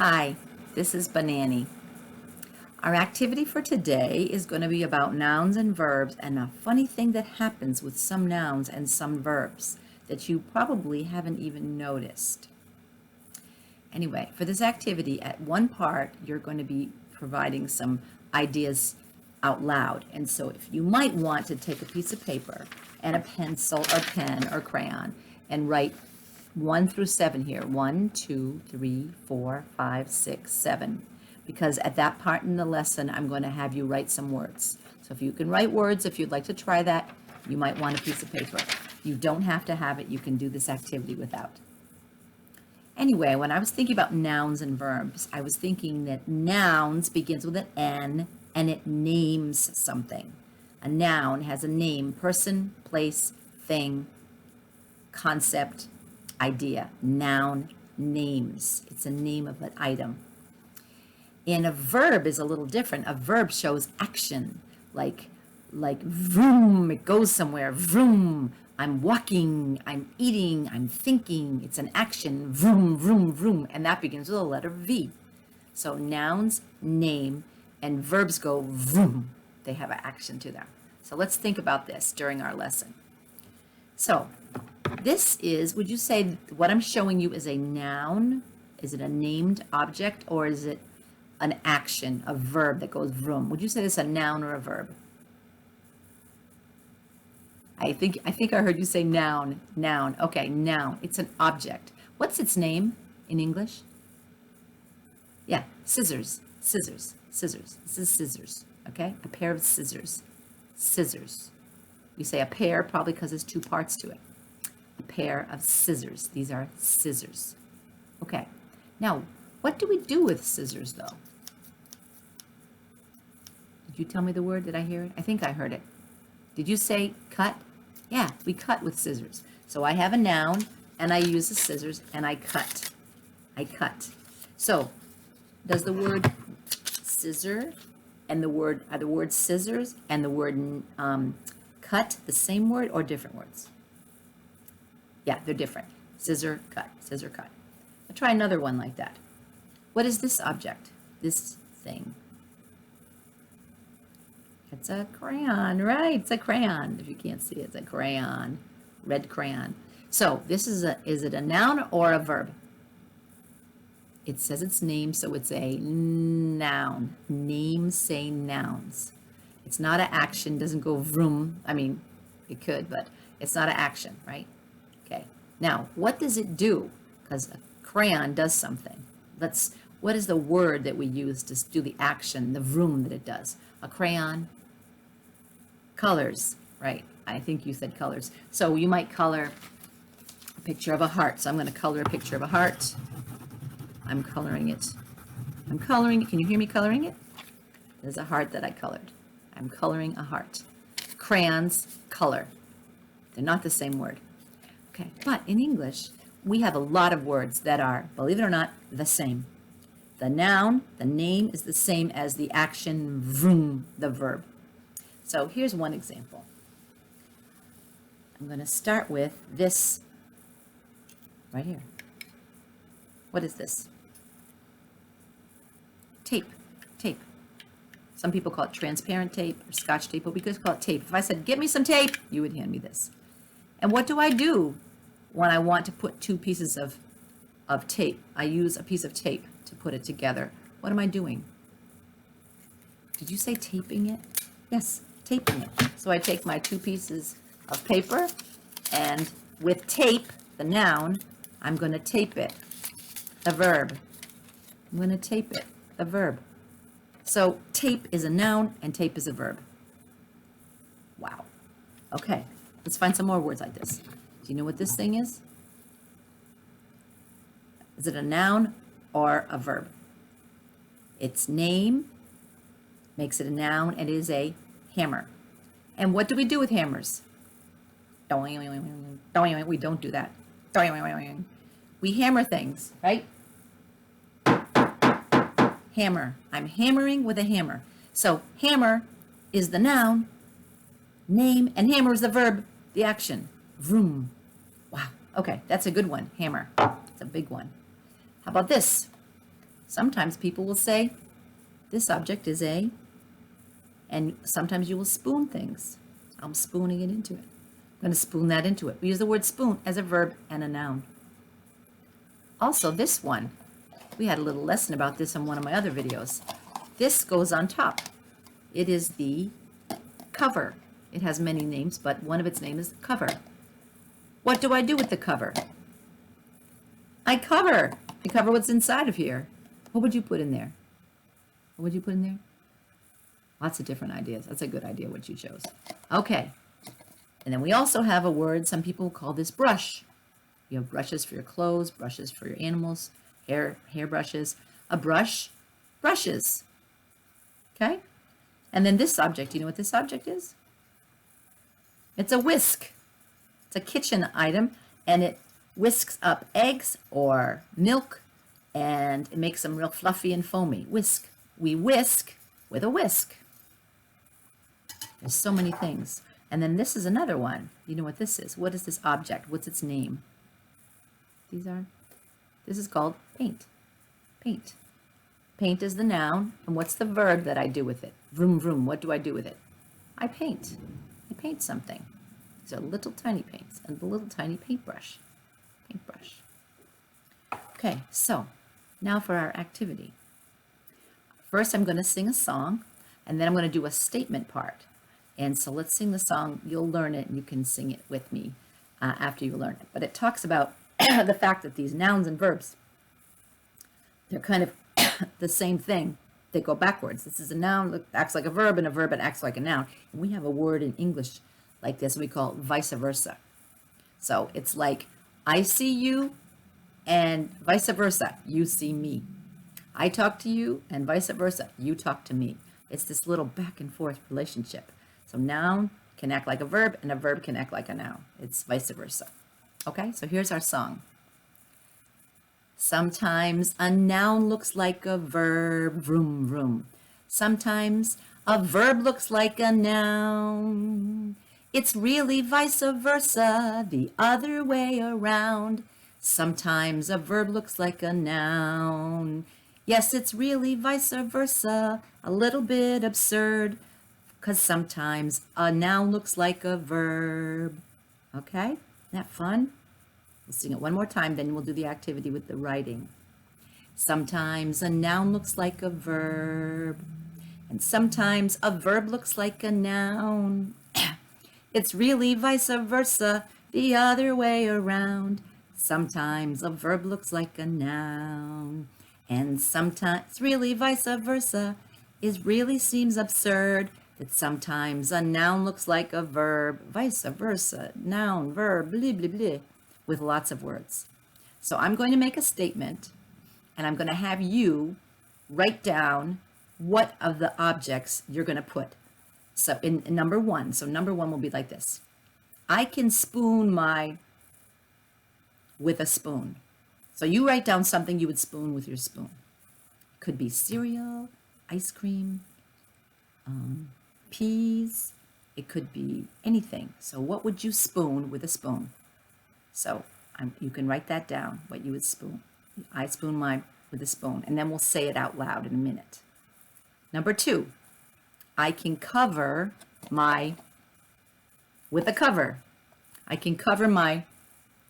Hi, this is Banani. Our activity for today is going to be about nouns and verbs and a funny thing that happens with some nouns and some verbs that you probably haven't even noticed. Anyway, for this activity, at one part, you're going to be providing some ideas out loud. And so if you might want to take a piece of paper and a pencil or pen or crayon and write 1 through 7 here. 1, 2, 3, 4, 5, 6, 7. Because at that part in the lesson, I'm going to have you write some words. So if you can write words, if you'd like to try that, you might want a piece of paper. You don't have to have it. You can do this activity without. Anyway, when I was thinking about nouns and verbs, I was thinking that nouns begins with an N and it names something. A noun has a name: person, place, thing, concept, idea. Noun names. It's a name of an item. And a verb is a little different. A verb shows action, like vroom, it goes somewhere. Vroom, I'm walking, I'm eating, I'm thinking. It's an action. Vroom, vroom, vroom. And that begins with the letter V. So nouns name and verbs go vroom. They have an action to them. So let's think about this during our lesson. So this is, would you say what I'm showing you is a noun? Is it a named object, or is it an action, a verb that goes vroom? Would you say this is a noun or a verb? I think I heard you say noun. Noun. Okay, noun. It's an object. What's its name in English? Yeah, scissors. Scissors. Scissors. This is scissors. Okay? A pair of scissors. Scissors. We say a pair probably because there's two parts to it. A pair of scissors. These are scissors. Okay. Now, what do we do with scissors, though? Did you tell me the word? Did I hear it? I think I heard it. Did you say cut? Yeah, we cut with scissors. So I have a noun, and I use the scissors, and I cut. I cut. So, does the word scissor and the word, are the words scissors and the word cut the same word or different words? Yeah, they're different. Scissor, cut, scissor, cut. I'll try another one like that. What is this object? This thing? It's a crayon, right? It's a crayon. If you can't see it, it's a crayon. Red crayon. So this is it a noun or a verb? It says its name, so it's a noun. Names say nouns. It's not an action, doesn't go vroom. I mean, it could, but it's not an action, right? Okay. Now, what does it do? Because a crayon does something. What is the word that we use to do the action, the vroom that it does? A crayon? Colors, right? I think you said colors. So you might color a picture of a heart. So I'm going to color a picture of a heart. I'm coloring it. I'm coloring it. Can you hear me coloring it? There's a heart that I colored. I'm coloring a heart. Crayons, color. They're not the same word. Okay, but in English, we have a lot of words that are, believe it or not, the same. The noun, the name is the same as the action vroom, the verb. So here's one example. I'm going to start with this right here. What is this? Tape. Tape. Some people call it transparent tape or scotch tape, but we could call it tape. If I said, get me some tape, you would hand me this. And what do I do when I want to put two pieces of tape? I use a piece of tape to put it together. What am I doing? Did you say taping it? Yes, taping it. So I take my two pieces of paper, and with tape, the noun, I'm going to tape it, the verb. I'm going to tape it, the verb. So tape is a noun and tape is a verb. Wow. Okay, let's find some more words like this. Do you know what this thing is? Is it a noun or a verb? Its name makes it a noun, and it is a hammer. And what do we do with hammers? We don't do that. We hammer things, right? Hammer. I'm hammering with a hammer. So hammer is the noun, name, and hammer is the verb, the action. Vroom. Wow. Okay, that's a good one. Hammer. It's a big one. How about this? Sometimes people will say, this object is a, and sometimes you will spoon things. I'm spooning it into it. I'm going to spoon that into it. We use the word spoon as a verb and a noun. Also, this one, we had a little lesson about this in one of my other videos. This goes on top. It is the cover. It has many names, but one of its names is cover. What do I do with the cover? I cover. I cover what's inside of here. What would you put in there? What would you put in there? Lots of different ideas. That's a good idea what you chose. Okay. And then we also have a word, some people call this brush. You have brushes for your clothes, brushes for your animals, hair brushes. A brush, brushes. Okay? And then this object, you know what this object is? It's a whisk. It's a kitchen item, and it whisks up eggs or milk, and it makes them real fluffy and foamy. Whisk. We whisk with a whisk. There's so many things. And then this is another one. You know what this is? What is this object? What's its name? This is called paint. Paint. Paint is the noun, and what's the verb that I do with it? Vroom, vroom. What do I do with it? I paint. I paint something. These are little tiny paints and the little tiny paintbrush. Paintbrush. Okay, so now for our activity. First, I'm going to sing a song, and then I'm going to do a statement part. And so let's sing the song. You'll learn it, and you can sing it with me after you learn it. But it talks about the fact that these nouns and verbs, they're kind of the same thing. They go backwards. This is a noun that acts like a verb, and a verb that acts like a noun. And we have a word in English like this we call vice versa. So it's like I see you, and vice versa, you see me. I talk to you, and vice versa, you talk to me. It's this little back and forth relationship. So noun can act like a verb, and a verb can act like a noun. It's vice versa. Okay, so here's our song. Sometimes a noun looks like a verb, vroom, vroom. Sometimes a verb looks like a noun. It's really vice versa, the other way around. Sometimes a verb looks like a noun. Yes, it's really vice versa, a little bit absurd, because sometimes a noun looks like a verb. Okay, isn't that fun? We'll sing it one more time, then we'll do the activity with the writing. Sometimes a noun looks like a verb, and sometimes a verb looks like a noun. It's really vice versa, the other way around. Sometimes a verb looks like a noun, and sometimes it's really vice versa. It really seems absurd that sometimes a noun looks like a verb, vice versa, noun, verb, blah, blah, blah, with lots of words. So I'm going to make a statement, and I'm going to have you write down what of the objects you're going to put. So in number one, so number one will be like this. I can spoon with a spoon. So you write down something you would spoon with your spoon. It could be cereal, ice cream, peas. It could be anything. So what would you spoon with a spoon? So you can write that down, what you would spoon. I spoon mine with a spoon, and then we'll say it out loud in a minute. Number two, I can cover with a cover. I can cover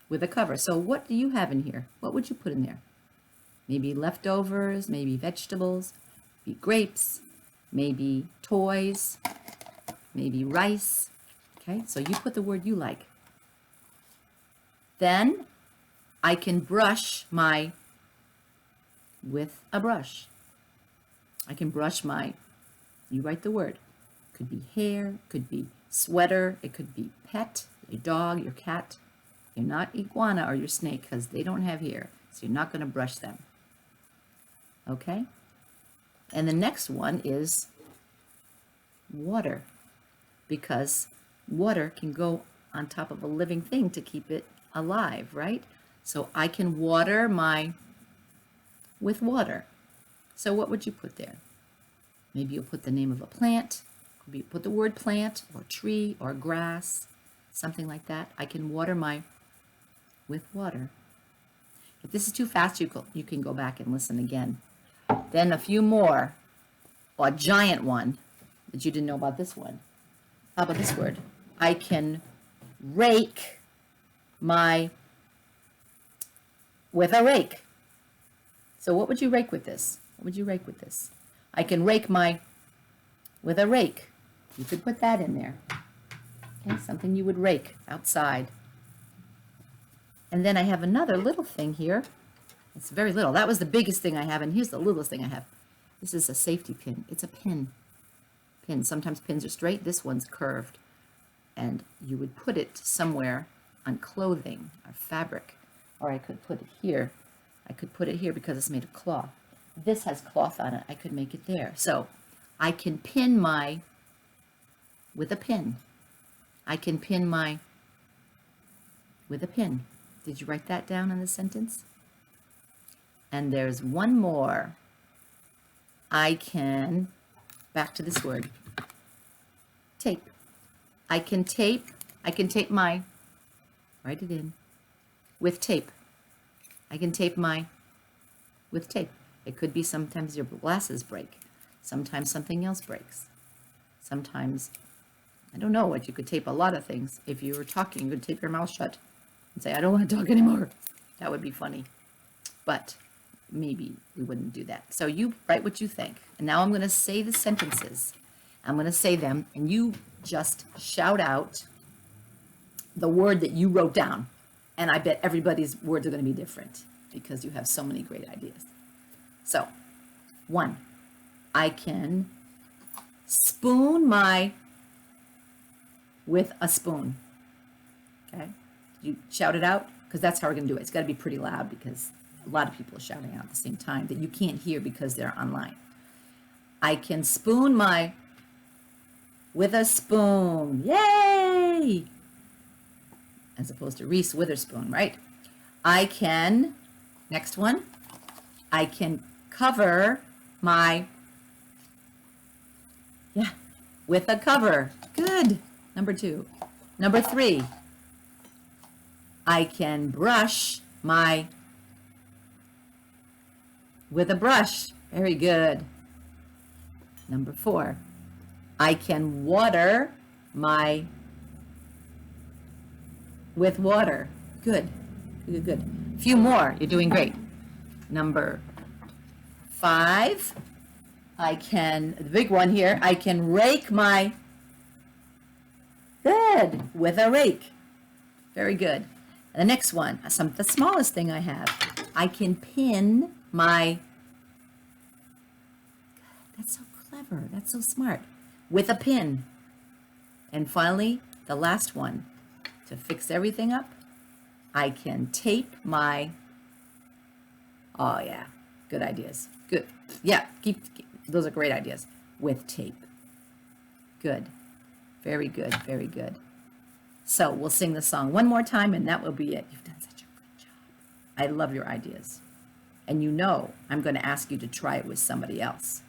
with a cover. So what do you have in here? What would you put in there? Maybe leftovers, maybe vegetables, maybe grapes, maybe toys, maybe rice. Okay, so you put the word you like. Then I can brush with a brush. I can brush you write the word. It could be hair, it could be sweater, it could be pet, your dog, your cat. You're not iguana or your snake because they don't have hair, so you're not going to brush them. Okay? And the next one is water, because water can go on top of a living thing to keep it alive, right? So I can water with water. So what would you put there? Maybe you'll put the name of a plant. Maybe you put the word plant or tree or grass, something like that. I can water with water. If this is too fast, you can go back and listen again. Then a few more. Well, a giant one that you didn't know about this one. How about this word? I can rake with a rake. So what would you rake with this? What would you rake with this? I can rake with a rake. You could put that in there. Okay, something you would rake outside. And then I have another little thing here. It's very little. That was the biggest thing I have, and here's the littlest thing I have. This is a safety pin. It's a pin. Pin. Sometimes pins are straight. This one's curved. And you would put it somewhere on clothing or fabric. Or I could put it here. I could put it here because it's made of cloth. This has cloth on it. I could make it there. So I can pin with a pin. I can pin with a pin. Did you write that down in the sentence? And there's one more. I can, back to this word, tape. I can tape my, write it in, with tape. I can tape with tape. It could be sometimes your glasses break. Sometimes something else breaks. Sometimes, I don't know what, you could tape a lot of things. If you were talking, you could tape your mouth shut and say, I don't want to talk anymore. That would be funny. But maybe we wouldn't do that. So you write what you think. And now I'm going to say the sentences. I'm going to say them, and you just shout out the word that you wrote down. And I bet everybody's words are going to be different because you have so many great ideas. So, 1, I can spoon with a spoon. Okay? You shout it out because that's how we're going to do it. It's got to be pretty loud because a lot of people are shouting out at the same time that you can't hear because they're online. I can spoon with a spoon. Yay! As opposed to Reese Witherspoon, right? I can, next one, I can cover with a cover. Good. Number 2. Number 3, I can brush with a brush. Very good. Number 4, I can water with water. Good. Good, good. A few more. You're doing great. Number 5, I can, the big one here, I can rake good, with a rake. Very good. And the next one, the smallest thing I have, I can pin that's so clever, that's so smart, with a pin. And finally, the last one, to fix everything up, I can tape oh yeah, good ideas. Good. Yeah, keep those are great ideas. With tape. Good. Very good, very good. So we'll sing the song one more time and that will be it. You've done such a good job. I love your ideas. And you know I'm going to ask you to try it with somebody else.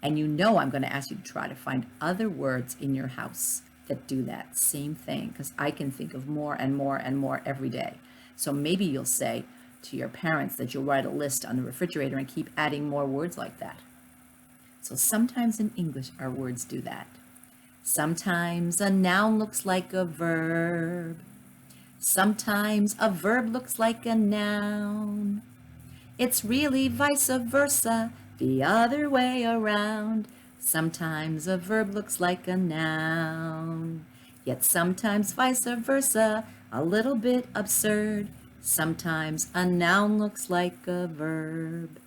And you know I'm going to ask you to try to find other words in your house that do that same thing, because I can think of more and more and more every day. So maybe you'll say to your parents that you'll write a list on the refrigerator and keep adding more words like that. So sometimes in English our words do that. Sometimes a noun looks like a verb. Sometimes a verb looks like a noun. It's really vice versa, the other way around. Sometimes a verb looks like a noun, yet sometimes vice versa, a little bit absurd. Sometimes a noun looks like a verb.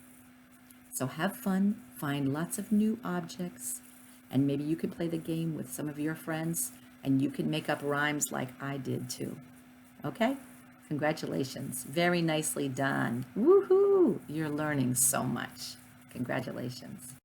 So have fun, find lots of new objects, and maybe you can play the game with some of your friends, and you can make up rhymes like I did too. Okay? Congratulations. Very nicely done. Woohoo! You're learning so much. Congratulations.